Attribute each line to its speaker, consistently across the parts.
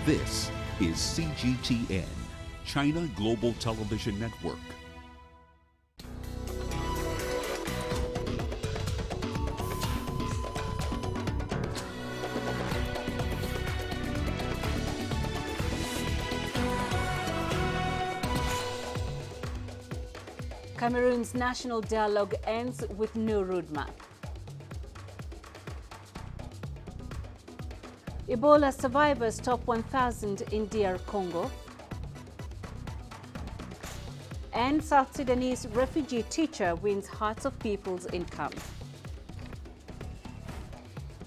Speaker 1: This is CGTN, China Global Television Network.
Speaker 2: Cameroon's national dialogue ends with no roadmap. Ebola survivors top 1,000 in DR Congo. And South Sudanese refugee teacher wins hearts of peoples in camp.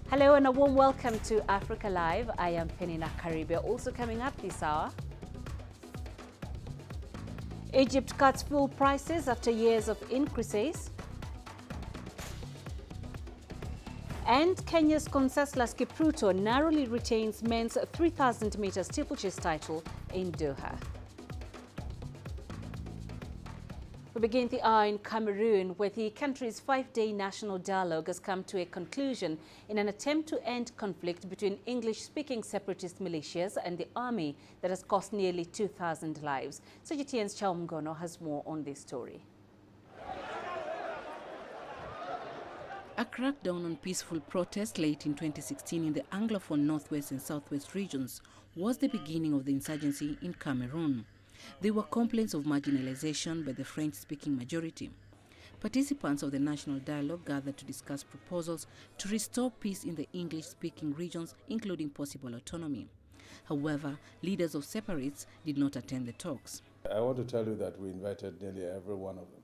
Speaker 2: Hello and a warm welcome to Africa Live. I am Peninah Karibe. Also coming up this hour, Egypt cuts fuel prices after years of increases. And Kenya's Conseslus Kipruto narrowly retains men's 3,000 meter steeplechase title in Doha. We begin the hour in Cameroon, where the country's 5-day national dialogue has come to a conclusion in an attempt to end conflict between English-speaking separatist militias and the army that has cost nearly 2,000 lives. CGTN's Chao Mgono has more on this story. A crackdown on peaceful protest late in 2016 in the Anglophone Northwest and Southwest regions was the beginning of the insurgency in Cameroon. There were complaints of marginalization by the French-speaking majority. Participants of the national dialogue gathered to discuss proposals to restore peace in the English-speaking regions, including possible autonomy. However, leaders of separatists did not attend the talks.
Speaker 3: I want to tell you that we invited nearly every one of them.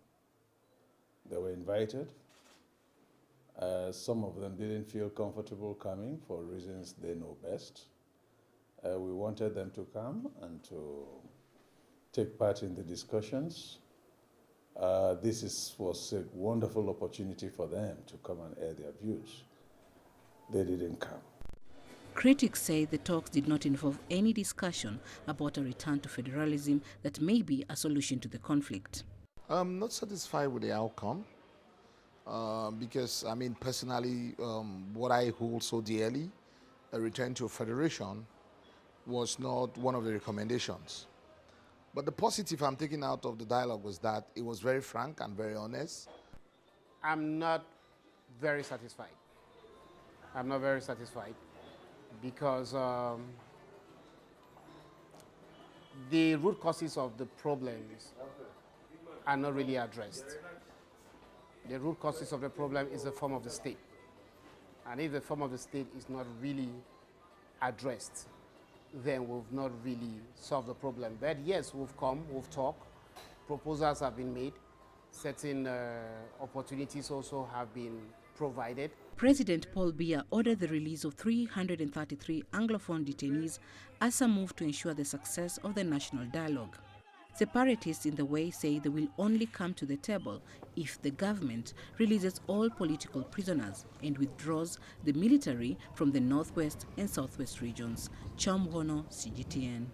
Speaker 3: They were invited. Some of them didn't feel comfortable coming for reasons they know best. We wanted them to come and to take part in the discussions. This was a wonderful opportunity for them to come and air their views. They didn't come.
Speaker 2: Critics say the talks did not involve any discussion about a return to federalism that may be a solution to the conflict.
Speaker 4: I'm not satisfied with the outcome because, personally, what I hold so dearly, a return to a federation, was not one of the recommendations. But the positive I'm taking out of the dialogue was that it was very frank and very honest.
Speaker 5: I'm not very satisfied. I'm not very satisfied because the root causes of the problems are not really addressed. The root causes of the problem is the form of the state. And if the form of the state is not really addressed, then we've not really solved the problem. But yes, we've come, we've talked, proposals have been made, certain opportunities also have been provided.
Speaker 2: President Paul Biya ordered the release of 333 Anglophone detainees as a move to ensure the success of the national dialogue. Separatists in the way say they will only come to the table if the government releases all political prisoners and withdraws the military from the Northwest and Southwest regions. Chao Mgono, CGTN.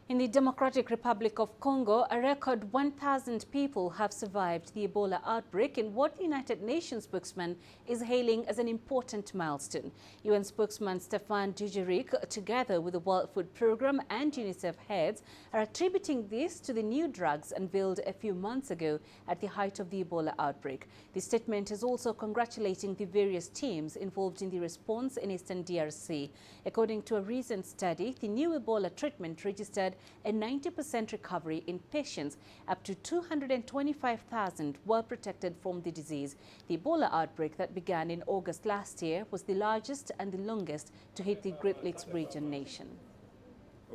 Speaker 2: In the Democratic Republic of Congo, a record 1,000 people have survived the Ebola outbreak in what the United Nations spokesman is hailing as an important milestone. UN spokesman Stéphane Dujarric, together with the World Food Programme and UNICEF heads, are attributing this to the new drugs unveiled a few months ago at the height of the Ebola outbreak. The statement is also congratulating the various teams involved in the response in eastern DRC. According to a recent study, the new Ebola treatment registered a 90% recovery in patients. Up to 225,000 were protected from the disease. The Ebola outbreak that began in August last year was the largest and the longest to hit the Great Lakes region nation.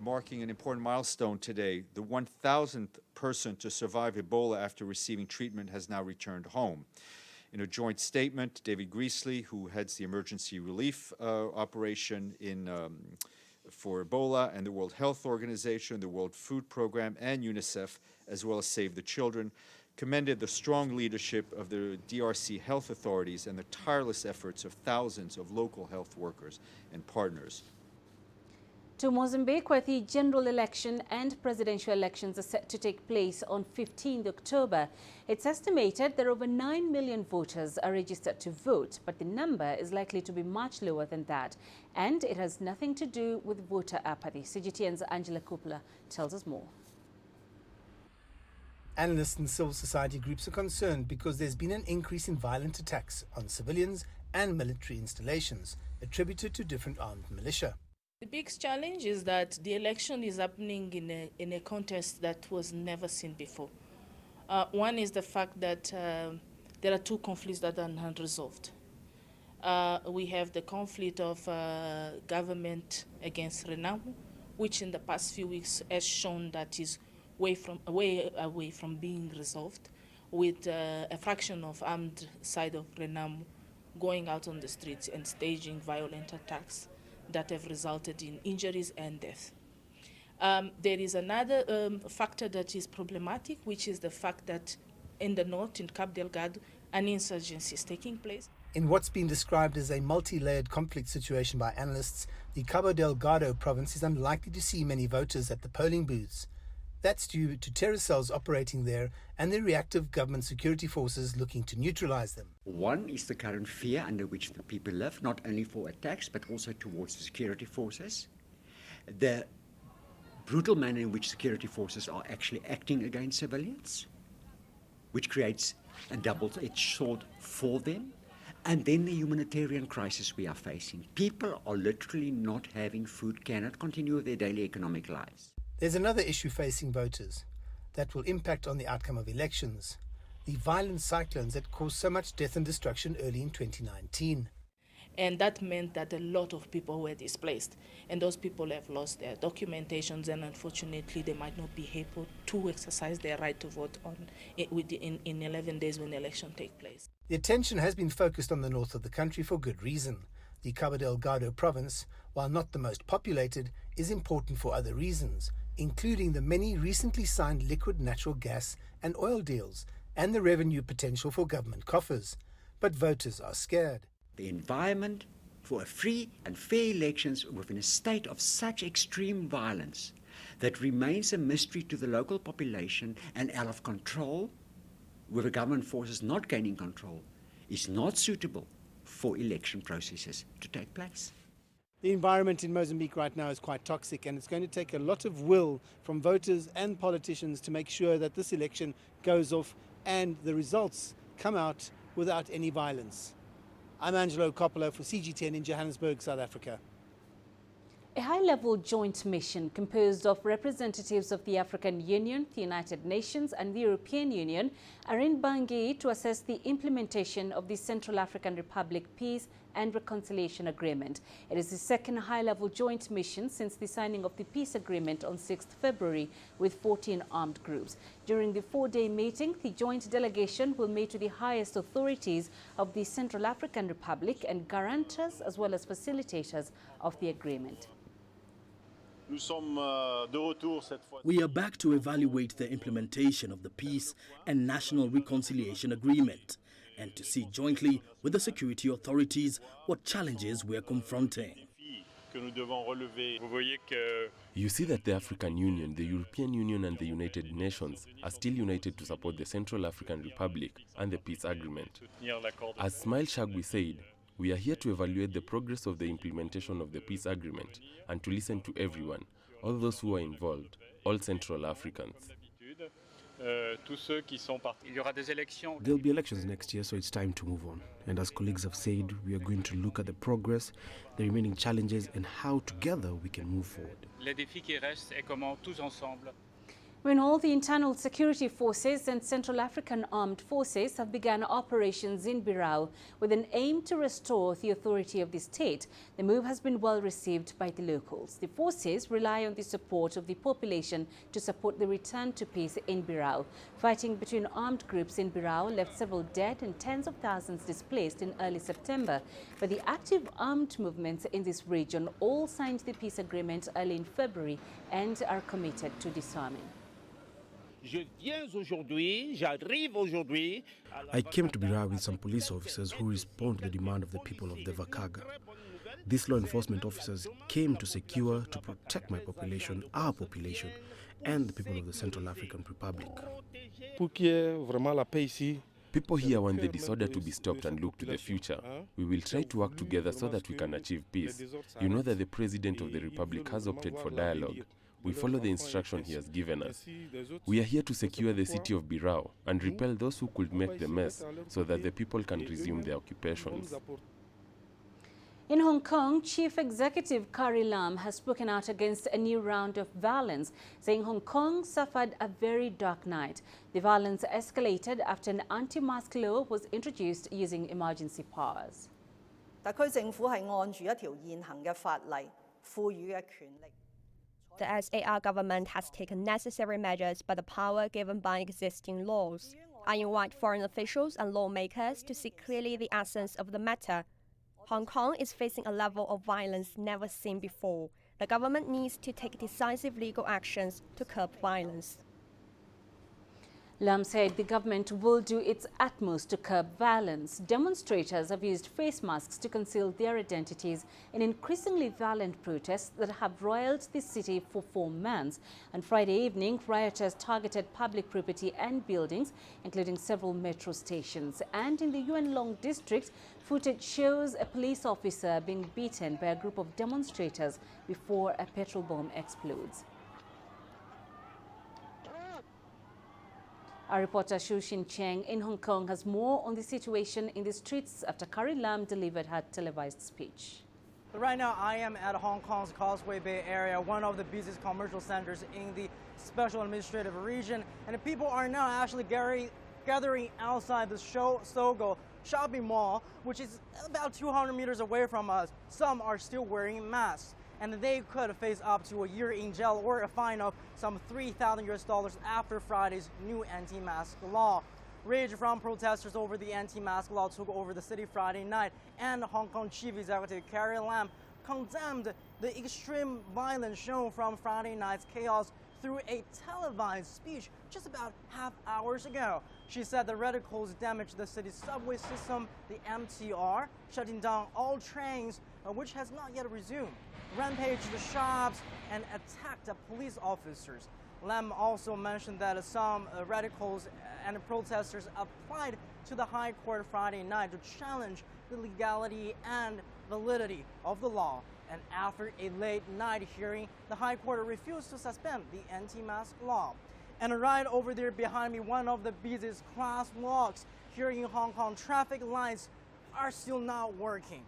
Speaker 6: Marking an important milestone today, the 1,000th person to survive Ebola after receiving treatment has now returned home. In a joint statement, David Greasley, who heads the emergency relief operation for Ebola, and the World Health Organization, the World Food Programme, and UNICEF, as well as Save the Children, commended the strong leadership of the DRC health authorities and the tireless efforts of thousands of local health workers and partners.
Speaker 7: To Mozambique, where the general election and presidential elections are set to take place on 15th October. It's estimated that over 9 million voters are registered to vote, but the number is likely to be much lower than that. And it has nothing to do with voter apathy. CGTN's Angela Kupla tells us more.
Speaker 8: Analysts and civil society groups are concerned because there's been an increase in violent attacks on civilians and military installations attributed to different armed militia.
Speaker 9: The big challenge is that the election is happening in a context that was never seen before. One is the fact that there are two conflicts that are unresolved. We have the conflict of government against Renamo, which in the past few weeks has shown that is way away from being resolved, with a fraction of armed side of Renamo going out on the streets and staging violent attacks that have resulted in injuries and death. There is another factor that is problematic, which is the fact that in the north, in Cabo Delgado, an insurgency is taking place.
Speaker 8: In what's been described as a multi-layered conflict situation by analysts, the Cabo Delgado province is unlikely to see many voters at the polling booths. That's due to terror cells operating there and the reactive government security forces looking to neutralize them.
Speaker 10: One is the current fear under which the people live, not only for attacks, but also towards the security forces. The brutal manner in which security forces are actually acting against civilians, which creates a double-edged sword for them. And then the humanitarian crisis we are facing. People are literally not having food, cannot continue their daily economic lives.
Speaker 8: There's another issue facing voters that will impact on the outcome of elections: the violent cyclones that caused so much death and destruction early in 2019.
Speaker 9: And that meant that a lot of people were displaced. And those people have lost their documentations, and unfortunately they might not be able to exercise their right to vote in 11 days when the election takes place.
Speaker 8: The attention has been focused on the north of the country for good reason. The Cabo Delgado province, while not the most populated, is important for other reasons, including the many recently signed liquid natural gas and oil deals and the revenue potential for government coffers. But voters are scared.
Speaker 10: The environment for a free and fair elections within a state of such extreme violence that remains a mystery to the local population and out of control, with the government forces not gaining control, is not suitable for election processes to take place.
Speaker 8: The environment in Mozambique right now is quite toxic, and it's going to take a lot of will from voters and politicians to make sure that this election goes off and the results come out without any violence. I'm Angelo Coppola for CGTN in Johannesburg, South Africa.
Speaker 7: A high-level joint mission composed of representatives of the African Union, the United Nations and the European Union are in Bangui to assess the implementation of the Central African Republic Peace and Reconciliation Agreement. It is the second high-level joint mission since the signing of the peace agreement on 6th February with 14 armed groups. During the four-day meeting, the joint delegation will meet with the highest authorities of the Central African Republic and guarantors as well as facilitators of the agreement.
Speaker 11: We are back to evaluate the implementation of the Peace and National Reconciliation Agreement and to see jointly with the security authorities what challenges we are confronting.
Speaker 12: You see that the African Union, the European Union and the United Nations are still united to support the Central African Republic and the peace agreement. As Smile Shagwi said, we are here to evaluate the progress of the implementation of the peace agreement and to listen to everyone, all those who are involved, all Central Africans.
Speaker 13: There'll be elections next year, so it's time to move on. And as colleagues have said, we are going to look at the progress, the remaining challenges, and how together we can move forward.
Speaker 7: When all the internal security forces and Central African armed forces have begun operations in Birao with an aim to restore the authority of the state, the move has been well received by the locals. The forces rely on the support of the population to support the return to peace in Birao. Fighting between armed groups in Birao left several dead and tens of thousands displaced in early September. But the active armed movements in this region all signed the peace agreement early in February and are committed to disarming.
Speaker 13: I came to Birao with some police officers who respond to the demand of the people of the Vakaga. These law enforcement officers came to secure, to protect my population, our population, and the people of the Central African Republic.
Speaker 12: People here want the disorder to be stopped and look to the future. We will try to work together so that we can achieve peace. You know that the President of the Republic has opted for dialogue. We follow the instruction he has given us. We are here to secure the city of Birao and repel those who could make the mess so that the people can resume their occupations.
Speaker 7: In Hong Kong, Chief Executive Carrie Lam has spoken out against a new round of violence, saying Hong Kong suffered a very dark night. The violence escalated after an anti-mask law was introduced using emergency powers.
Speaker 14: 特區政府係按住一條現行嘅法例賦予嘅權力。
Speaker 15: The SAR government has taken necessary measures by the power given by existing laws. I invite foreign officials and lawmakers to see clearly the essence of the matter. Hong Kong is facing a level of violence never seen before. The government needs to take decisive legal actions to curb violence.
Speaker 7: Lam said the government will do its utmost to curb violence. Demonstrators have used face masks to conceal their identities in increasingly violent protests that have roiled the city for 4 months. On Friday evening, rioters targeted public property and buildings, including several metro stations. And in the Yuen Long district, footage shows a police officer being beaten by a group of demonstrators before a petrol bomb explodes. Our reporter Shu Shin Cheng in Hong Kong has more on the situation in the streets after Carrie Lam delivered her televised speech.
Speaker 16: Right now, I am at Hong Kong's Causeway Bay area, one of the busiest commercial centers in the Special Administrative Region, and the people are now actually gathering outside the Sogo shopping mall, which is about 200 meters away from us. Some are still wearing masks, and they could face up to a year in jail or a fine of some $3,000 after Friday's new anti-mask law. Rage from protesters over the anti-mask law took over the city Friday night, and Hong Kong Chief Executive Carrie Lam condemned the extreme violence shown from Friday night's chaos through a televised speech just about half hours ago. She said the radicals damaged the city's subway system, the MTR, shutting down all trains, which has not yet resumed, rampaged the shops, and attacked the police officers. Lam also mentioned that some radicals and protesters applied to the High Court Friday night to challenge the legality and validity of the law. And after a late night hearing, the High Court refused to suspend the anti-mask law. And right over there behind me, one of the busiest crosswalks here in Hong Kong, traffic lights are still not working.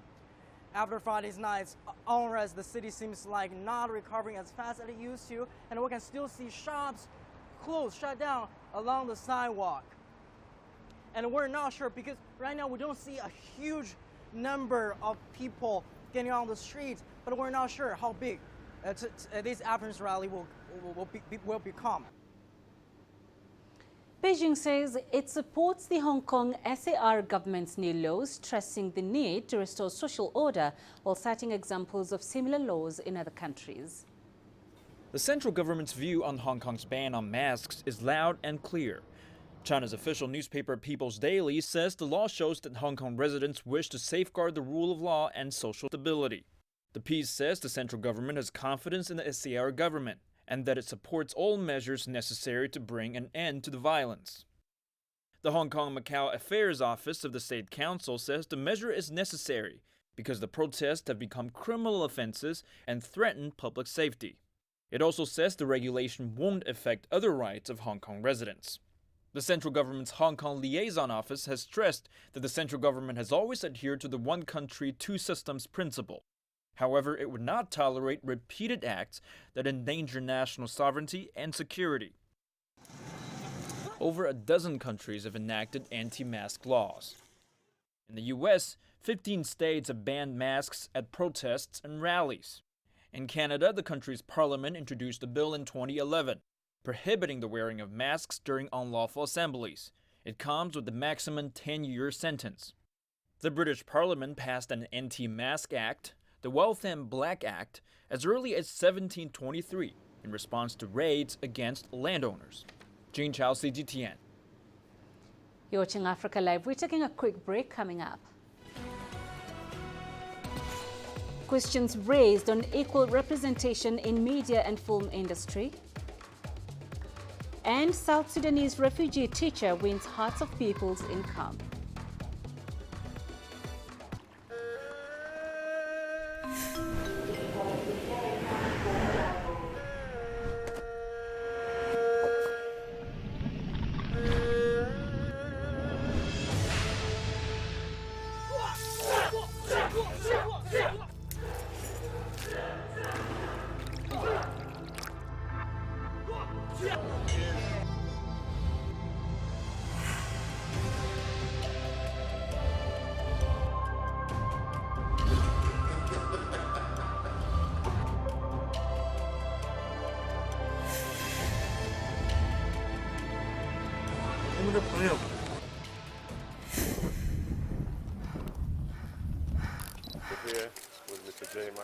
Speaker 16: After Friday's night's unrest, the city seems like not recovering as fast as it used to, and we can still see shops closed, shut down along the sidewalk. And we're not sure, because right now we don't see a huge number of people getting on the streets, but we're not sure how big this afternoon's rally will become.
Speaker 7: Beijing says it supports the Hong Kong SAR government's new laws, stressing the need to restore social order while citing examples of similar laws in other countries.
Speaker 17: The central government's view on Hong Kong's ban on masks is loud and clear. China's official newspaper People's Daily says the law shows that Hong Kong residents wish to safeguard the rule of law and social stability. The piece says the central government has confidence in the SAR government, and that it supports all measures necessary to bring an end to the violence. The Hong Kong-Macau Affairs Office of the State Council says the measure is necessary because the protests have become criminal offenses and threaten public safety. It also says the regulation won't affect other rights of Hong Kong residents. The central government's Hong Kong Liaison Office has stressed that the central government has always adhered to the one country, two systems principle. However, it would not tolerate repeated acts that endanger national sovereignty and security. Over a dozen countries have enacted anti-mask laws. In the US, 15 states have banned masks at protests and rallies. In Canada, the country's parliament introduced a bill in 2011, prohibiting the wearing of masks during unlawful assemblies. It comes with a maximum 10-year sentence. The British Parliament passed an Anti-Mask Act, the Wealth and Black Act, as early as 1723 in response to raids against landowners. Jing Chao, CGTN.
Speaker 7: You're watching Africa Live. We're taking a quick break. Coming up. Questions raised on equal representation in media and film industry. And South Sudanese refugee teacher wins hearts of peoples in camp.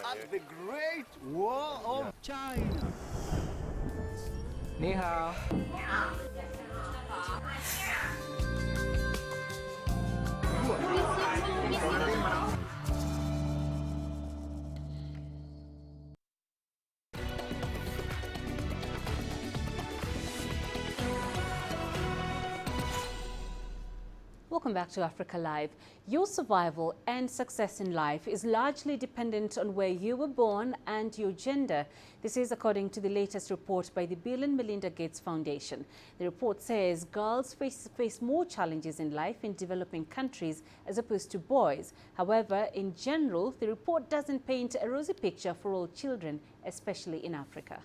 Speaker 18: At the Great Wall of China.
Speaker 19: 你好。
Speaker 7: Welcome back to Africa Live. Your survival and success in life is largely dependent on where you were born and your gender. This is according to the latest report by the Bill and Melinda Gates Foundation. The report says girls face more challenges in life in developing countries as opposed to boys. However, in general, the report doesn't paint a rosy picture for all children, especially in Africa.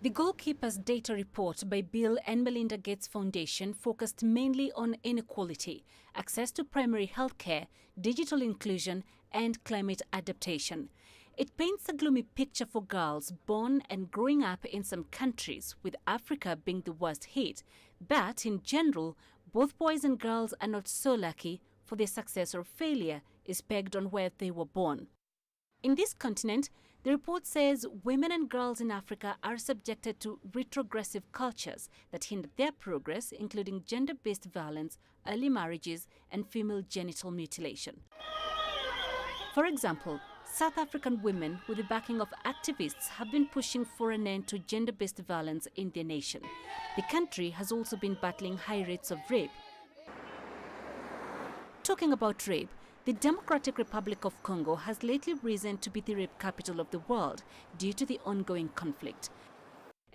Speaker 7: The Goalkeepers Data Report by Bill and Melinda Gates Foundation focused mainly on inequality, access to primary health care, digital inclusion, and climate adaptation. It paints a gloomy picture for girls born and growing up in some countries, with Africa being the worst hit. But in general, both boys and girls are not so lucky, for their success or failure is pegged on where they were born. In this continent, the report says women and girls in Africa are subjected to retrogressive cultures that hinder their progress, including gender-based violence, early marriages, and female genital mutilation. For example, South African women, with the backing of activists, have been pushing for an end to gender-based violence in their nation. The country has also been battling high rates of rape. Talking about rape, the Democratic Republic of Congo has lately risen to be the rape capital of the world due to the ongoing conflict.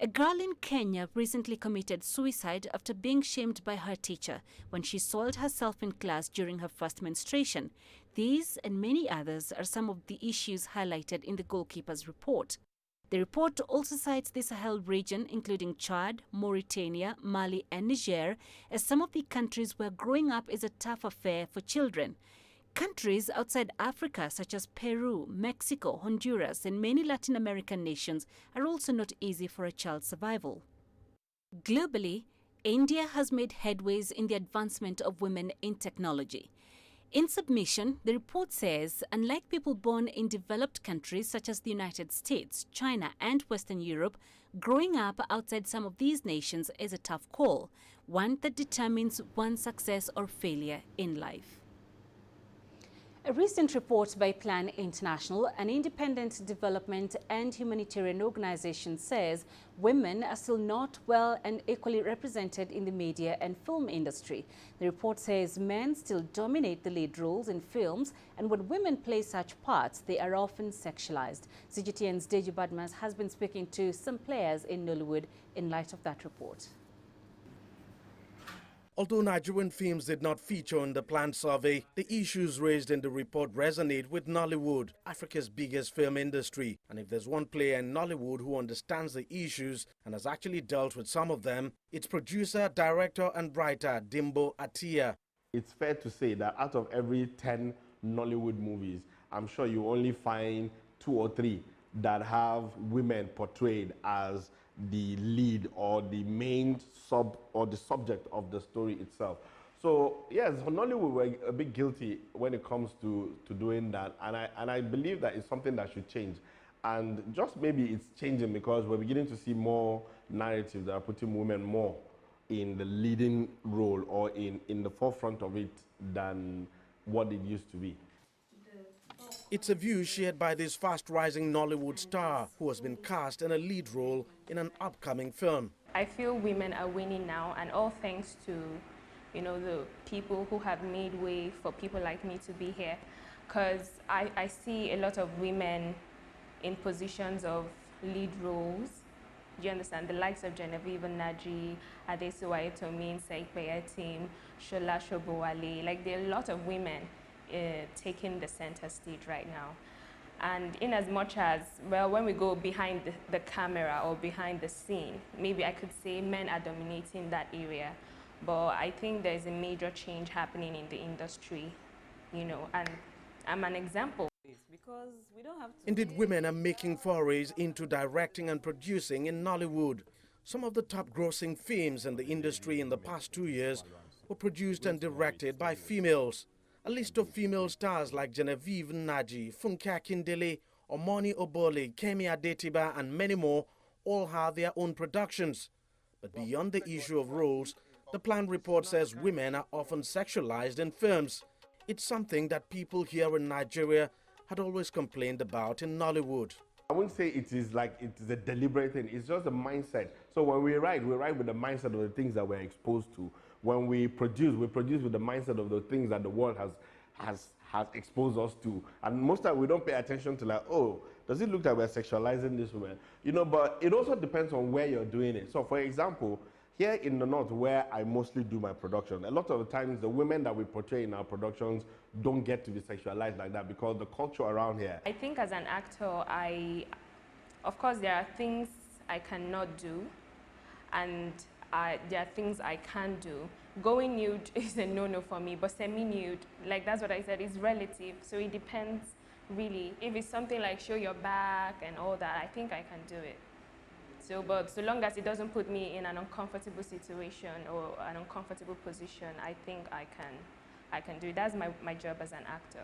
Speaker 7: A girl in Kenya recently committed suicide after being shamed by her teacher when she soiled herself in class during her first menstruation. These and many others are some of the issues highlighted in the Goalkeepers report. The report also cites the Sahel region, including Chad, Mauritania, Mali, and Niger, as some of the countries where growing up is a tough affair for children. Countries outside Africa, such as Peru, Mexico, Honduras, and many Latin American nations, are also not easy for a child's survival. Globally, India has made headways in the advancement of women in technology. In submission, the report says, unlike people born in developed countries such as the United States, China, and Western Europe, growing up outside some of these nations is a tough call, one that determines one's success or failure in life. A recent report by Plan International, an independent development and humanitarian organization, says women are still not well and equally represented in the media and film industry. The report says men still dominate the lead roles in films, and when women play such parts, they are often sexualized. CGTN's Deji Badmas has been speaking to some players in Nollywood in light of that report.
Speaker 20: Although Nigerian films did not feature in the planned survey, the issues raised in the report resonate with Nollywood, Africa's biggest film industry. And if there's one player in Nollywood who understands the issues and has actually dealt with some of them, it's producer, director and writer Dimbo Atia.
Speaker 21: It's fair to say that out of every 10 Nollywood movies, I'm sure you only find 2 or 3 that have women portrayed as the lead or the main the subject of the story itself. So yes, Nollywood were a bit guilty when it comes to doing that, and I believe that it's something that should change. And just maybe it's changing because we're beginning to see more narratives that are putting women more in the leading role or in the forefront of it than what it used to be.
Speaker 20: It's a view shared by this fast-rising Nollywood star who has been cast in a lead role in an upcoming film.
Speaker 1: I feel women are winning now, and all thanks to, the people who have made way for people like me to be here. Because I see a lot of women in positions of lead roles. Do you understand? The likes of Genevieve Naji, Adesuwa Etomin, Saipeya Team, Shola Shobowale. Like, there are a lot of women taking the center stage right now. And in as much as, well, when we go behind the camera or behind the scene, maybe I could say men are dominating that area. But I think there's a major change happening in the industry, and I'm an example.
Speaker 22: Because we don't have to.
Speaker 20: Indeed, women are making forays into directing and producing in Nollywood. Some of the top grossing films in the industry in the past 2 years were produced and directed by females. A list of female stars like Genevieve Naji, Funke Akindele, Omoni Obole, Kemi Adetiba, and many more all have their own productions. But beyond the issue of roles, the plan report says women are often sexualized in films. It's something that people here in Nigeria had always complained about in Nollywood.
Speaker 21: I wouldn't say it is a deliberate thing. It's just a mindset. So when we write with the mindset of the things that we're exposed to. When we produce with the mindset of the things that the world has exposed us to. And most of the time we don't pay attention to like, oh, does it look like we're sexualizing this woman? But it also depends on where you're doing it. So for example, here in the North, where I mostly do my production, a lot of the times the women that we portray in our productions don't get to be sexualized like that because the culture around here.
Speaker 1: I think as an actor, of course, there are things I cannot do, and there are things I can do. Going nude is a no-no for me, but semi-nude, like that's what I said, is relative. So it depends, really. If it's something like show your back and all that, I think I can do it. But so long as it doesn't put me in an uncomfortable situation or an uncomfortable position, I think I can do it. That's my job as an actor.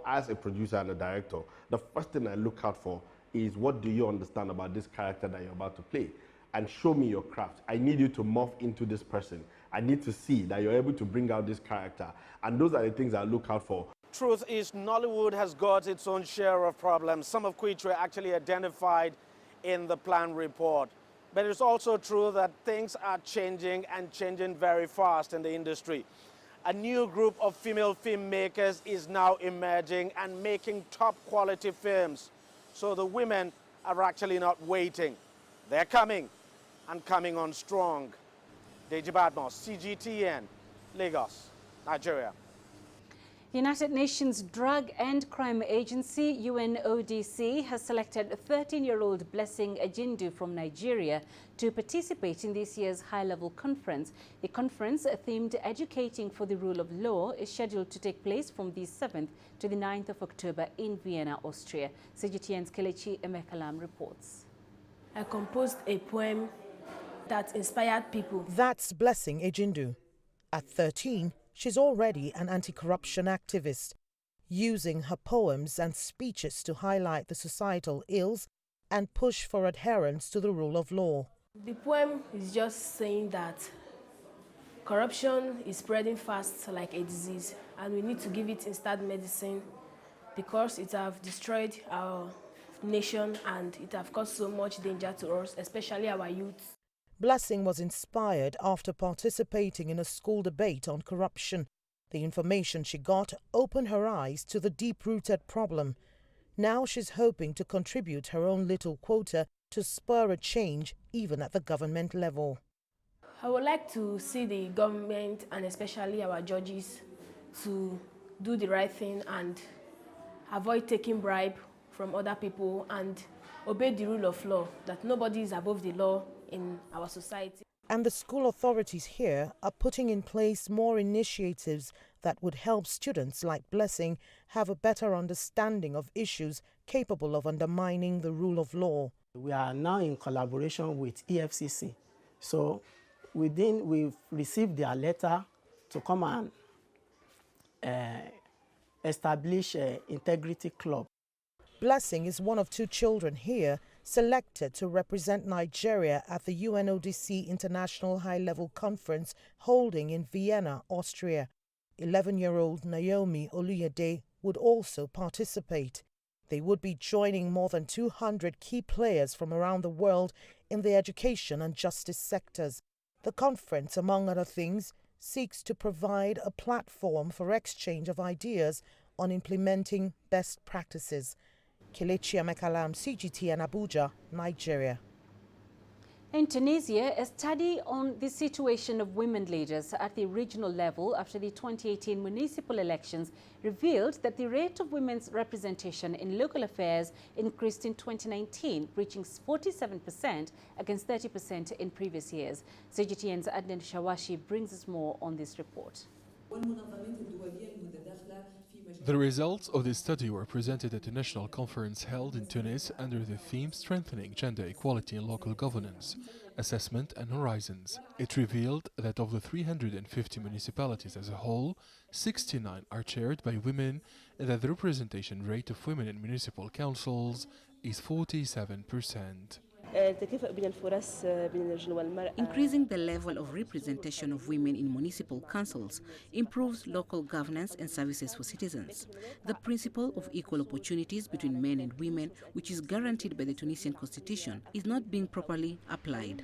Speaker 21: As a producer and a director, the first thing I look out for is what do you understand about this character that you're about to play? And show me your craft. I need you to morph into this person. I need to see that you're able to bring out this character. And those are the things I look out for.
Speaker 20: Truth is, Nollywood has got its own share of problems, some of which were actually identified in the plan report. But it's also true that things are changing and changing very fast in the industry. A new group of female filmmakers is now emerging and making top quality films. So the women are actually not waiting. They're coming, and coming on strong. Deji Badmos, CGTN, Lagos, Nigeria.
Speaker 7: United Nations Drug and Crime Agency, UNODC, has selected 13-year-old Blessing Ejindu from Nigeria to participate in this year's high-level conference. The conference, themed Educating for the Rule of Law, is scheduled to take place from the 7th to the 9th of October in Vienna, Austria. CGTN's Kelechi Emekalam reports.
Speaker 23: I composed a poem that inspired people.
Speaker 24: That's Blessing Ejindu. At 13, she's already an anti-corruption activist, using her poems and speeches to highlight the societal ills and push for adherence to the rule of law.
Speaker 23: The poem is just saying that corruption is spreading fast like a disease, and we need to give it instant medicine because it has destroyed our nation and it has caused so much danger to us, especially our youth.
Speaker 24: Blessing was inspired after participating in a school debate on corruption. The information she got opened her eyes to the deep-rooted problem. Now she's hoping to contribute her own little quota to spur a change even at the government level.
Speaker 23: I would like to see the government and especially our judges to do the right thing and avoid taking bribe from other people and obey the rule of law, that nobody is above the law in our society.
Speaker 24: And the school authorities here are putting in place more initiatives that would help students like Blessing have a better understanding of issues capable of undermining the rule of law.
Speaker 25: We are now in collaboration with EFCC. So we've received their letter to come and establish an integrity club.
Speaker 24: Blessing is one of 2 children here selected to represent Nigeria at the UNODC International High-Level Conference holding in Vienna, Austria. 11-year-old Naomi Oluyede would also participate. They would be joining more than 200 key players from around the world in the education and justice sectors. The conference, among other things, seeks to provide a platform for exchange of ideas on implementing best practices. Kelechi Amekalam, CGT, and Abuja, Nigeria.
Speaker 7: In Tunisia, a study on the situation of women leaders at the regional level after the 2018 municipal elections revealed that the rate of women's representation in local affairs increased in 2019, reaching 47% against 30% in previous years. CGTN's Adnan Shawashi brings us more on this report.
Speaker 2: The results of this study were presented at a national conference held in Tunis under the theme Strengthening Gender Equality in Local Governance, Assessment and Horizons. It revealed that of the 350 municipalities as a whole, 69 are chaired by women and that the representation rate of women in municipal councils is 47%.
Speaker 3: Increasing the level of representation of women in municipal councils improves local governance and services for citizens. The principle of equal opportunities between men and women, which is guaranteed by the Tunisian constitution, is not being properly applied.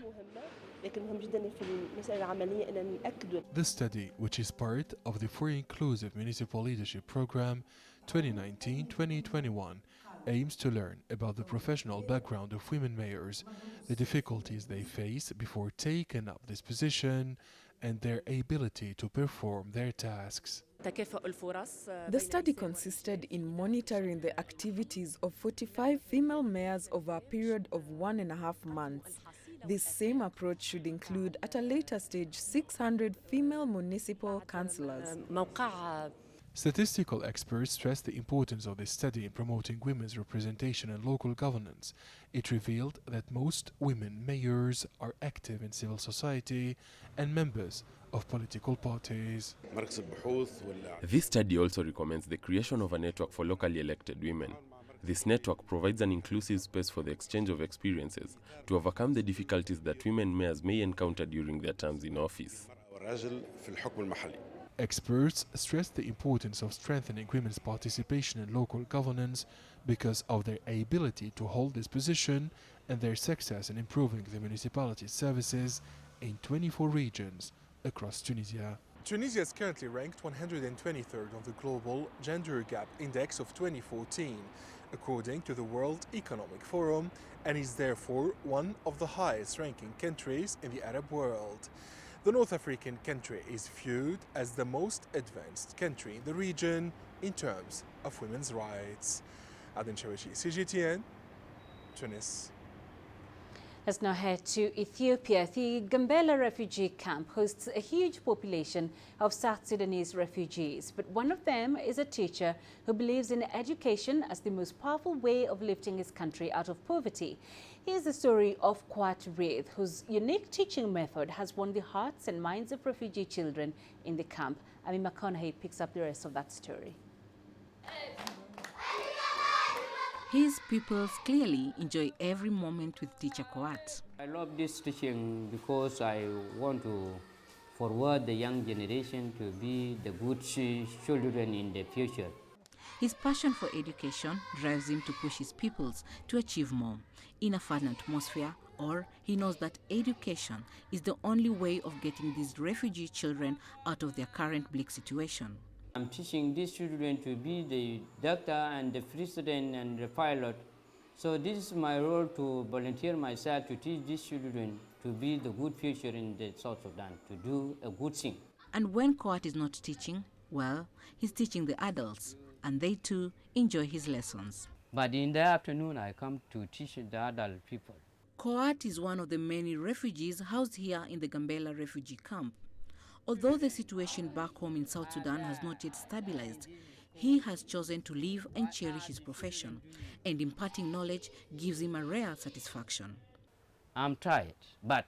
Speaker 2: The study, which is part of the For Inclusive Municipal Leadership Program 2019-2021, aims to learn about the professional background of women mayors, the difficulties they face before taking up this position, and their ability to perform their tasks.
Speaker 4: The study consisted in monitoring the activities of 45 female mayors over a period of 1.5 months. This same approach should include, at a later stage, 600 female municipal councillors.
Speaker 2: Statistical experts stress the importance of this study in promoting women's representation in local governance. It revealed that most women mayors are active in civil society and members of political parties.
Speaker 12: This study also recommends the creation of a network for locally elected women. This network provides an inclusive space for the exchange of experiences to overcome the difficulties that women mayors may encounter during their terms in office.
Speaker 2: Experts stress the importance of strengthening women's participation in local governance because of their ability to hold this position and their success in improving the municipality's services in 24 regions across Tunisia. Tunisia is currently ranked 123rd on the Global Gender Gap Index of 2014, according to the World Economic Forum, and is therefore one of the highest-ranking countries in the Arab world. The North African country is viewed as the most advanced country in the region in terms of women's rights. Adnan Shawashi, CGTN, Tunis.
Speaker 7: Let's now head to Ethiopia. The Gambela refugee camp hosts a huge population of South Sudanese refugees, but one of them is a teacher who believes in education as the most powerful way of lifting his country out of poverty. Here's the story of Kwat Reith, whose unique teaching method has won the hearts and minds of refugee children in the camp. Ami McConaughey picks up the rest of that story.
Speaker 3: His pupils clearly enjoy every moment with teacher Kwat.
Speaker 5: I love this teaching because I want to forward the young generation to be the good children in the future.
Speaker 3: His passion for education drives him to push his pupils to achieve more in a fun atmosphere, or he knows that education is the only way of getting these refugee children out of their current bleak situation.
Speaker 5: I'm teaching these children to be the doctor and the president and the pilot. So this is my role, to volunteer myself to teach these children to be the good future in the South Sudan, to do a good thing.
Speaker 3: And when Kwat is not teaching, well, he's teaching the adults, and they too enjoy his lessons.
Speaker 5: But in the afternoon, I come to teach the adult people.
Speaker 3: Kwat is one of the many refugees housed here in the Gambela refugee camp. Although the situation back home in South Sudan has not yet stabilized, he has chosen to live and cherish his profession, and imparting knowledge gives him a rare satisfaction.
Speaker 5: I'm tired, but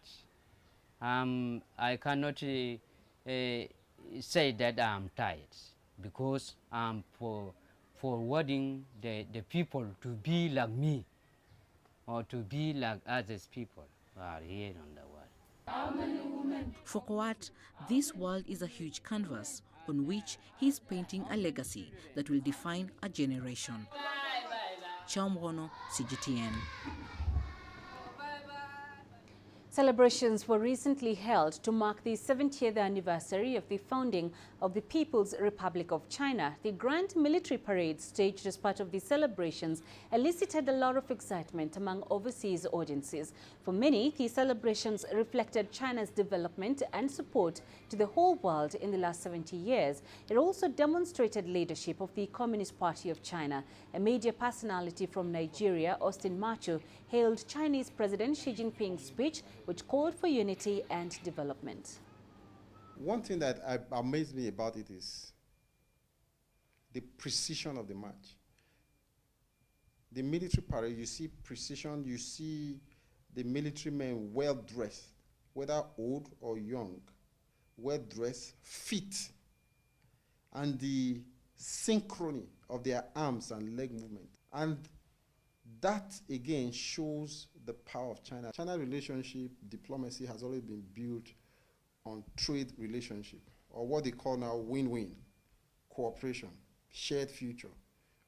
Speaker 5: I cannot say that I'm tired, because I'm forwarding the people to be like me, or to be like other people who are here on the world.
Speaker 3: For Kwat, this world is a huge canvas on which he is painting a legacy that will define a generation. Chamwono, CGTN.
Speaker 7: Celebrations were recently held to mark the 70th anniversary of the founding of the People's Republic of China. The grand military parade staged as part of the celebrations elicited a lot of excitement among overseas audiences. For many, the celebrations reflected China's development and support to the whole world in the last 70 years. It also demonstrated leadership of the Communist Party of China. A media personality from Nigeria, Austin Macho, hailed Chinese President Xi Jinping's speech, which called for unity and development.
Speaker 6: One thing that amazed me about it is the precision of the march. The military parade, you see precision, you see the military men well dressed, whether old or young, well dressed, fit, and the synchrony of their arms and leg movement. And that again shows the power of China. China relationship, diplomacy has always been built on trade relationship, or what they call now win-win, cooperation, shared future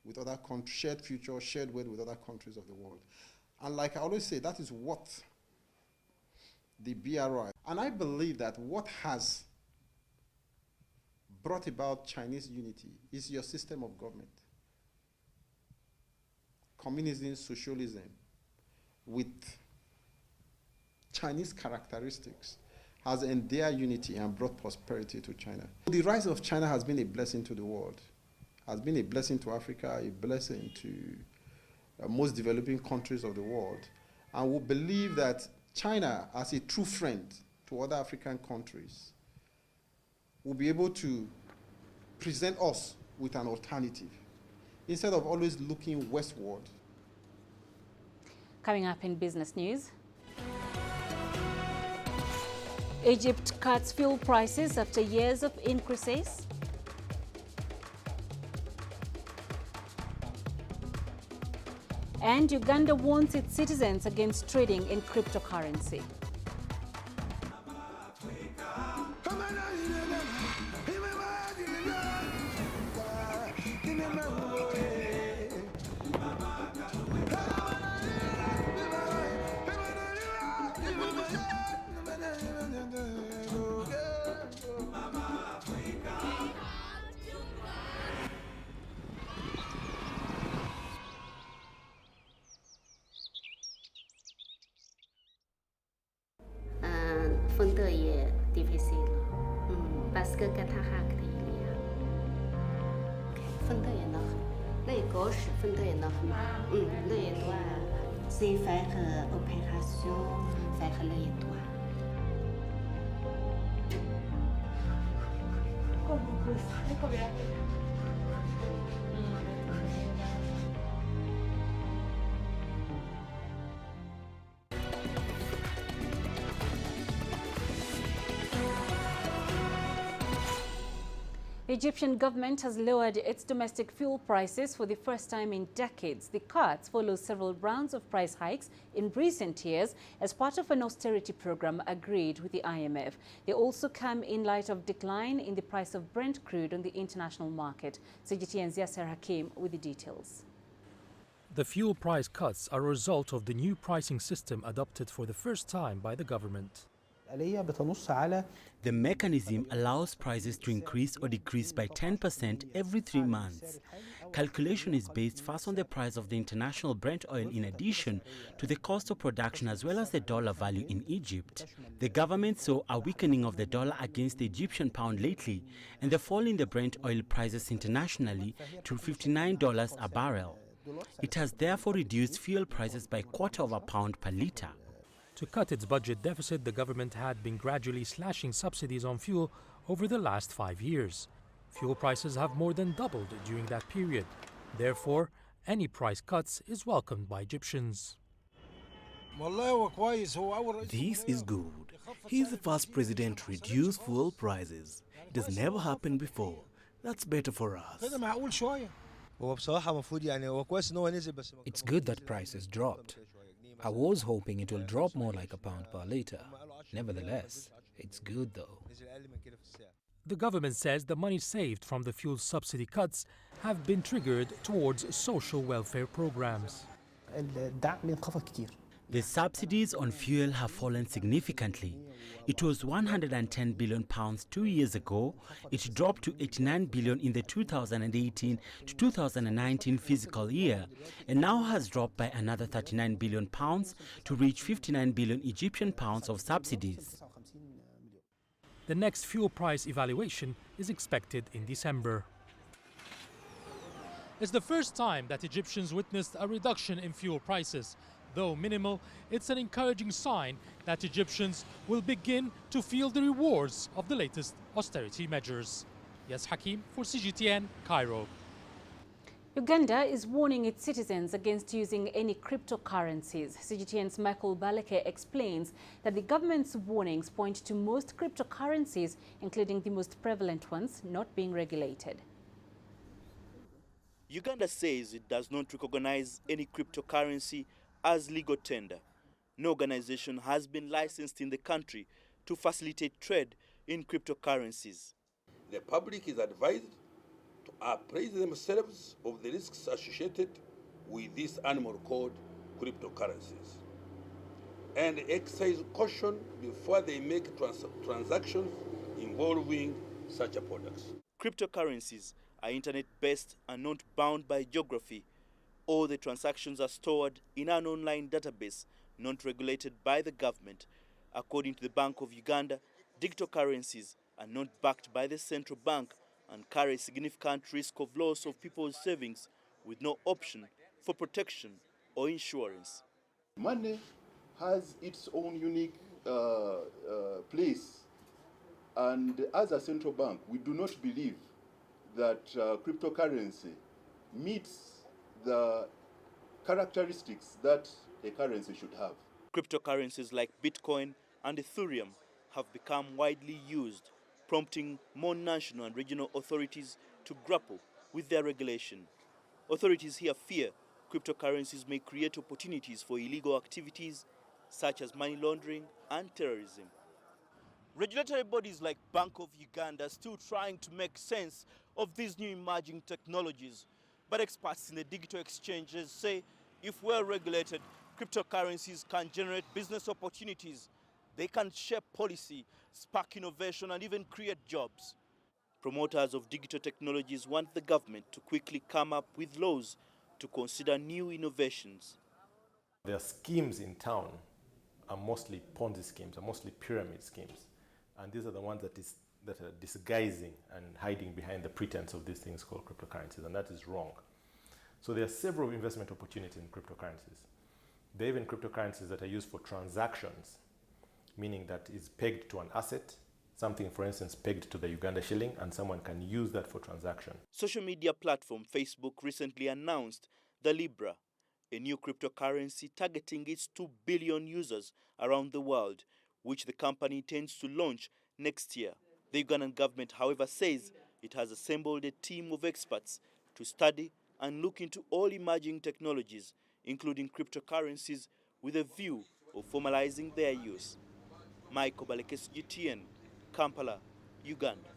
Speaker 6: with other countries, shared future, shared wealth with other countries of the world. And like I always say, that is what the BRI, and I believe that what has brought about Chinese unity is your system of government. Communism, socialism, with Chinese characteristics, has endeared unity and brought prosperity to China. The rise of China has been a blessing to the world, has been a blessing to Africa, a blessing to most developing countries of the world. And we believe that China, as a true friend to other African countries, will be able to present us with an alternative, instead of always looking westward.
Speaker 7: Coming up in business news, Egypt cuts fuel prices after years of increases. And Uganda warns its citizens against trading in cryptocurrency.
Speaker 8: Parce que quand c'est faire opération, faire les doigts.
Speaker 7: The Egyptian government has lowered its domestic fuel prices for the first time in decades. The cuts follow several rounds of price hikes in recent years as part of an austerity program agreed with the IMF. They also come in light of decline in the price of Brent crude on the international market. CGTN's Yasser Hakim with the details.
Speaker 9: The fuel price cuts are a result of the new pricing system adopted for the first time by the government.
Speaker 10: The mechanism allows prices to increase or decrease by 10% every 3 months. Calculation is based first on the price of the international Brent oil in addition to the cost of production as well as the dollar value in Egypt. The government saw a weakening of the dollar against the Egyptian pound lately and the fall in the Brent oil prices internationally to $59 a barrel. It has therefore reduced fuel prices by £0.25 per litre.
Speaker 9: To cut its budget deficit, the government had been gradually slashing subsidies on fuel over the last 5 years. Fuel prices have more than doubled during that period. Therefore, any price cuts is welcomed by Egyptians.
Speaker 13: This is good. He's the first president to reduce fuel prices. It has never happened before. That's better for us.
Speaker 11: It's good that prices dropped. I was hoping it will drop more like £1 per litre. Nevertheless, it's good though.
Speaker 9: The government says the money saved from the fuel subsidy cuts have been triggered towards social welfare programs.
Speaker 10: The subsidies on fuel have fallen significantly. It was £110 billion 2 years ago. It dropped to 89 billion in the 2018 to 2019 fiscal year, and now has dropped by another 39 billion pounds to reach 59 billion Egyptian pounds of subsidies.
Speaker 9: The next fuel price evaluation is expected in December. It's the first time that Egyptians witnessed a reduction in fuel prices. Though minimal, it's an encouraging sign that Egyptians will begin to feel the rewards of the latest austerity measures. Yes, Hakim for CGTN, Cairo.
Speaker 7: Uganda is warning its citizens against using any cryptocurrencies. CGTN's Michael Baleke explains that the government's warnings point to most cryptocurrencies, including the most prevalent ones, not being regulated.
Speaker 14: Uganda says it does not recognize any cryptocurrency as legal tender. No organization has been licensed in the country to facilitate trade in cryptocurrencies.
Speaker 15: The public is advised to appraise themselves of the risks associated with this animal called cryptocurrencies and exercise caution before they make transactions involving such products.
Speaker 14: Cryptocurrencies are internet-based and not bound by geography. All the transactions are stored in an online database not regulated by the government. According to the Bank of Uganda, digital currencies are not backed by the central bank and carry significant risk of loss of people's savings with no option for protection or insurance.
Speaker 16: Money has its own unique place, and as a central bank, we do not believe that cryptocurrency meets the characteristics that a currency should have.
Speaker 14: Cryptocurrencies like Bitcoin and Ethereum have become widely used, prompting more national and regional authorities to grapple with their regulation. Authorities here fear cryptocurrencies may create opportunities for illegal activities such as money laundering and terrorism. Regulatory bodies like Bank of Uganda are still trying to make sense of these new emerging technologies. But experts in the digital exchanges say if well regulated, cryptocurrencies can generate business opportunities. They can shape policy, spark innovation, and even create jobs. Promoters of digital technologies want the government to quickly come up with laws to consider new innovations.
Speaker 17: Their schemes in town are mostly Ponzi schemes, are mostly pyramid schemes. And these are the ones that are disguising and hiding behind the pretense of these things called cryptocurrencies, and that is wrong. So there are several investment opportunities in cryptocurrencies. There are even cryptocurrencies that are used for transactions, meaning that is pegged to an asset, something, for instance, pegged to the Uganda shilling, and someone can use that for transaction.
Speaker 14: Social media platform Facebook recently announced the Libra, a new cryptocurrency targeting its 2 billion users around the world, which the company intends to launch next year. The Ugandan government, however, says it has assembled a team of experts to study and look into all emerging technologies, including cryptocurrencies, with a view of formalizing their use. Michael Baleke, CGTN, Kampala, Uganda.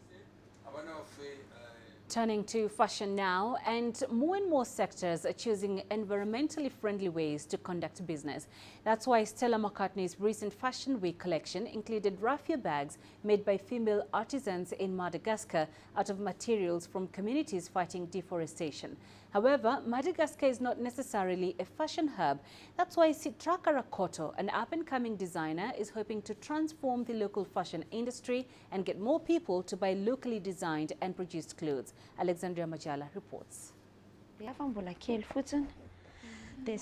Speaker 7: Turning to fashion now, and more sectors are choosing environmentally friendly ways to conduct business. That's why Stella McCartney's recent Fashion Week collection included raffia bags made by female artisans in Madagascar out of materials from communities fighting deforestation. However, Madagascar is not necessarily a fashion hub. That's why Sitraka Rakoto, an up-and-coming designer, is hoping to transform the local fashion industry and get more people to buy locally designed and produced clothes. Alexandria Majala reports.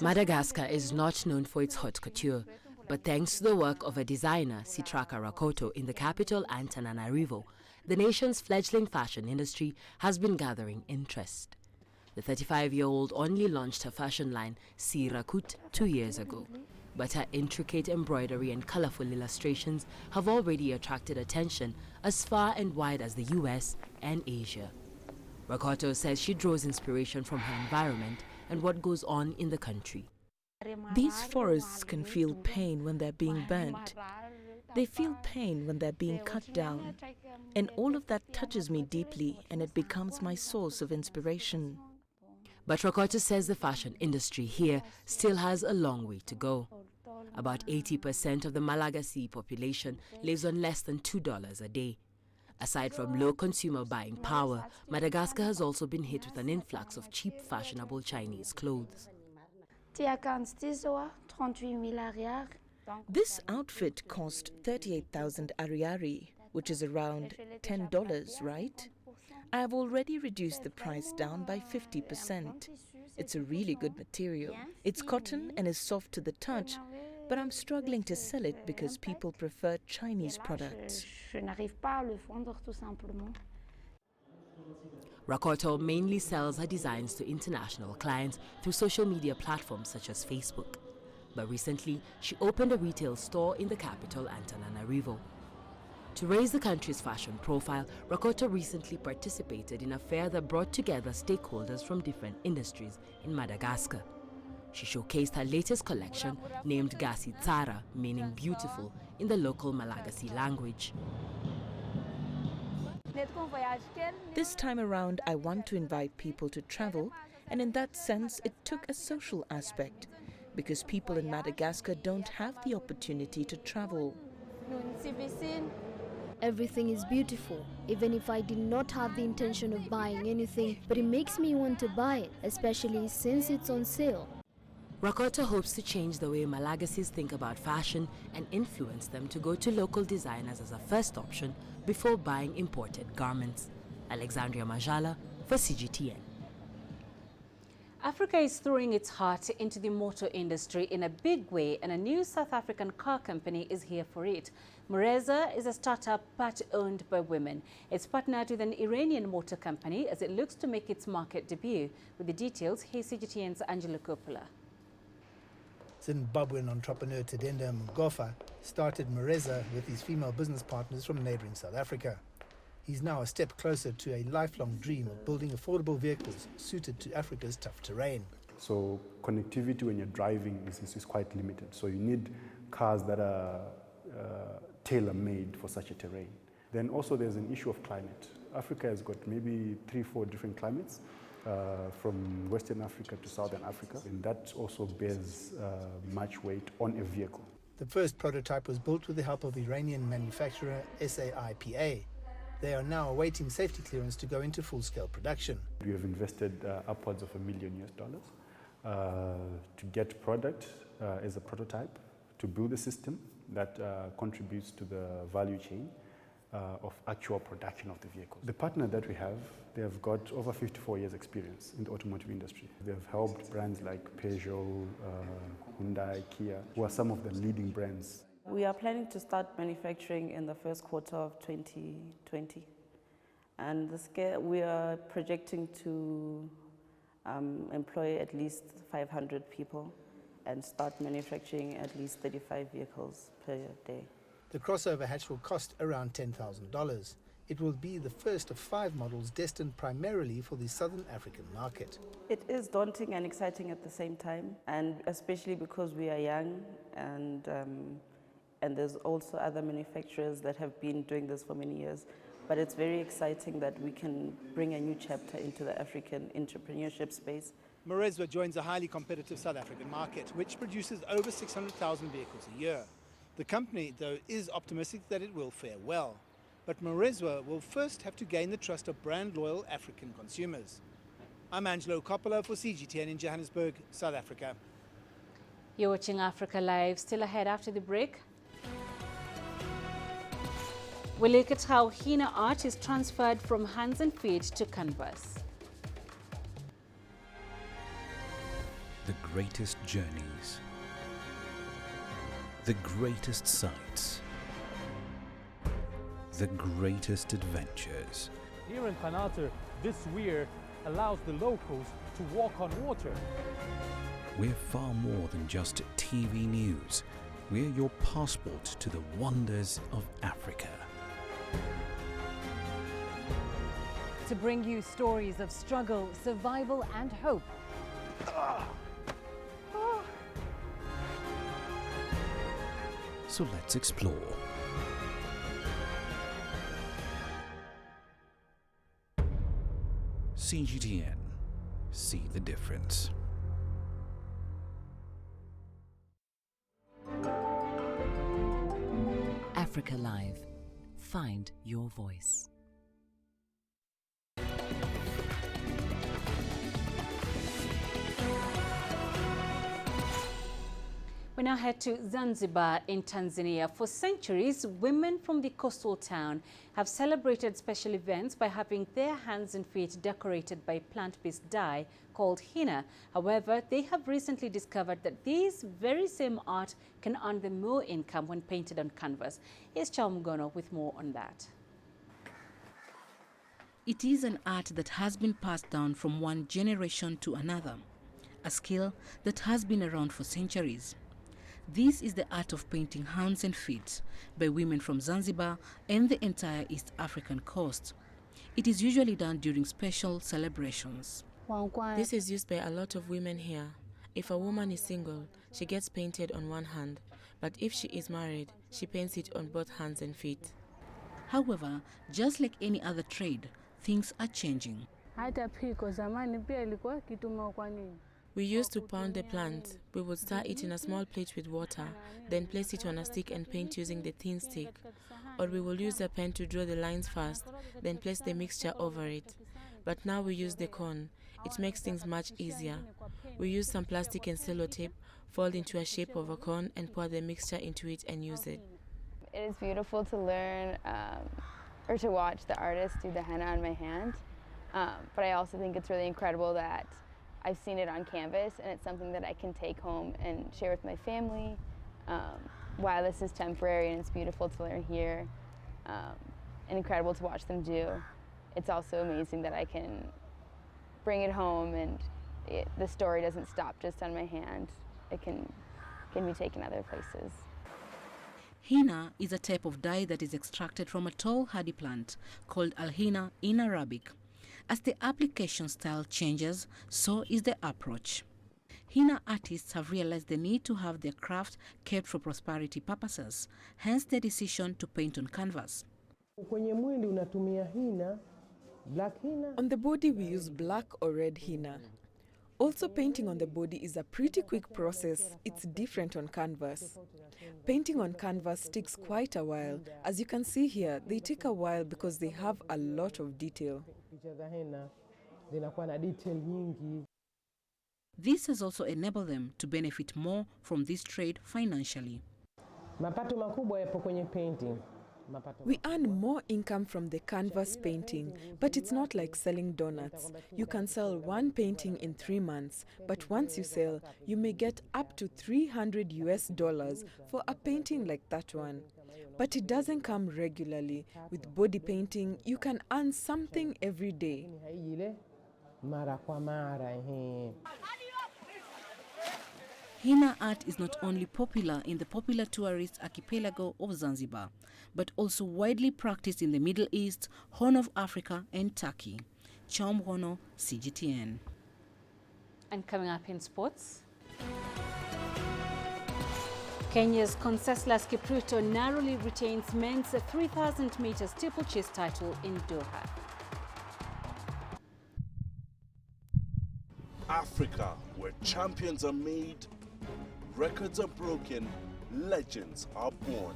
Speaker 18: Madagascar is not known for its haute couture, but thanks to the work of a designer, Sitraka Rakoto, in the capital Antananarivo, the nation's fledgling fashion industry has been gathering interest. The 35-year-old only launched her fashion line, Sirakut, 2 years ago. But her intricate embroidery and colorful illustrations have already attracted attention as far and wide as the US and Asia. Rakoto says she draws inspiration from her environment and what goes on in the country.
Speaker 26: These forests can feel pain when they're being burnt. They feel pain when they're being cut down.
Speaker 1: And all of that touches me deeply, and it becomes my source of inspiration.
Speaker 18: But Rakoto says the fashion industry here still has a long way to go. About 80% of the Malagasy population lives on less than $2 a day. Aside from low consumer buying power, Madagascar has also been hit with an influx of cheap, fashionable Chinese clothes.
Speaker 1: This outfit cost 38,000 ariary, which is around $10, right? I have already reduced the price down by 50%. It's a really good material. It's cotton and is soft to the touch, but I'm struggling to sell it because people prefer Chinese products.
Speaker 18: Rakoto mainly sells her designs to international clients through social media platforms such as Facebook. But recently, she opened a retail store in the capital, Antananarivo. To raise the country's fashion profile, Rakoto recently participated in a fair that brought together stakeholders from different industries in Madagascar. She showcased her latest collection named Gasi Tsara, meaning beautiful, in the local Malagasy language.
Speaker 1: This time around, I want to invite people to travel, and in that sense, it took a social aspect, because people in Madagascar don't have the opportunity to travel.
Speaker 19: Everything is beautiful, even if I did not have the intention of buying anything, but it makes me want to buy it, especially since it's on sale.
Speaker 18: Rakoto hopes to change the way Malagasys think about fashion and influence them to go to local designers as a first option before buying imported garments. Alexandria Majala for CGTN.
Speaker 7: Africa is throwing its heart into the motor industry in a big way, and a new South African car company is here for it. Mureza is a startup part-owned by women. It's partnered with an Iranian motor company as it looks to make its market debut. With the details, here's CGTN's Angela Coppola.
Speaker 20: Zimbabwean entrepreneur Tedenda Mugofa started Mureza with his female business partners from neighboring South Africa. He's now a step closer to a lifelong dream of building affordable vehicles suited to Africa's tough terrain.
Speaker 21: So connectivity when you're driving is quite limited. So you need cars that are tailor-made for such a terrain. Then also there's an issue of climate. Africa has got maybe 3-4 different climates, from Western Africa to Southern Africa, and that also bears much weight on a vehicle.
Speaker 20: The first prototype was built with the help of Iranian manufacturer SAIPA. They are now awaiting safety clearance to go into full-scale production.
Speaker 21: We have invested upwards of $1 million to get product as a prototype, to build a system that contributes to the value chain of actual production of the vehicle. The partner that we have, they have got over 54 years experience in the automotive industry. They have helped brands like Peugeot, Hyundai, Kia, who are some of the leading brands.
Speaker 22: We are planning to start manufacturing in the first quarter of 2020. And the scale, we are projecting to employ at least 500 people and start manufacturing at least 35 vehicles per day.
Speaker 20: The crossover hatch will cost around $10,000. It will be the first of 5 models destined primarily for the Southern African market.
Speaker 22: It is daunting and exciting at the same time, and especially because we are young, and there's also other manufacturers that have been doing this for many years. But it's very exciting that we can bring a new chapter into the African entrepreneurship space.
Speaker 20: Mureza joins a highly competitive South African market, which produces over 600,000 vehicles a year. The company, though, is optimistic that it will fare well. But Mureza will first have to gain the trust of brand-loyal African consumers. I'm Angelo Coppola for CGTN in Johannesburg, South Africa.
Speaker 7: You're watching Africa Live. Still ahead after the break. We'll look at how henna art is transferred from hands and feet to canvas.
Speaker 23: The greatest journeys, the greatest sights, the greatest adventures.
Speaker 9: Here in Panata, this weir allows the locals to walk on water.
Speaker 23: We're far more than just TV news. We're your passport to the wonders of Africa.
Speaker 27: To bring you stories of struggle, survival and hope.
Speaker 23: So let's explore. CGTN. See the difference.
Speaker 2: Africa Live. Find your voice.
Speaker 7: We now head to Zanzibar in Tanzania. For centuries, women from the coastal town have celebrated special events by having their hands and feet decorated by plant-based dye called henna. However, they have recently discovered that this very same art can earn them more income when painted on canvas. Here's Chamgono with more on that.
Speaker 3: It is an art that has been passed down from one generation to another, a skill that has been around for centuries. This is the art of painting hands and feet by women from Zanzibar and the entire East African coast. It is usually done during special celebrations.
Speaker 4: This is used by a lot of women here. If a woman is single, she gets painted on one hand, but if she is married, she paints it on both hands and feet.
Speaker 3: However, just like any other trade, things are changing.
Speaker 4: We used to pound the plant. We would stir it in a small plate with water, then place it on a stick and paint using the thin stick. Or we will use a pen to draw the lines first, then place the mixture over it. But now we use the cone. It makes things much easier. We use some plastic and sellotape, fold into a shape of a cone and pour the mixture into it and use it.
Speaker 5: It is beautiful to learn or to watch the artist do the henna on my hand. But I also think it's really incredible that I've seen it on canvas, and it's something that I can take home and share with my family. While this is temporary and it's beautiful to learn here and incredible to watch them do, it's also amazing that I can bring it home and the story doesn't stop just on my hand. It can be taken other places.
Speaker 3: Henna is a type of dye that is extracted from a tall hardy plant called al-henna in Arabic. As the application style changes, so is the approach. Henna artists have realized the need to have their craft kept for prosperity purposes, hence their decision to paint on canvas.
Speaker 1: On the body we use black or red henna. Also, painting on the body is a pretty quick process. It's different on canvas. Painting on canvas takes quite a while. As you can see here, they take a while because they have a lot of detail.
Speaker 3: This has also enabled them to benefit more from this trade financially.
Speaker 1: We earn more income from the canvas painting, but it's not like selling donuts. You can sell one painting in 3 months, but once you sell, you may get up to $300 for a painting like that one. But it doesn't come regularly. With body painting, you can earn something every day.
Speaker 3: Henna art is not only popular in the popular tourist archipelago of Zanzibar, but also widely practiced in the Middle East, Horn of Africa and Turkey. Chamgono, CGTN.
Speaker 7: And coming up in sports, Kenya's Conseslus Kipruto narrowly retains men's 3,000 meters steeplechase title in Doha.
Speaker 12: Africa, where champions are made, records are broken, legends are born.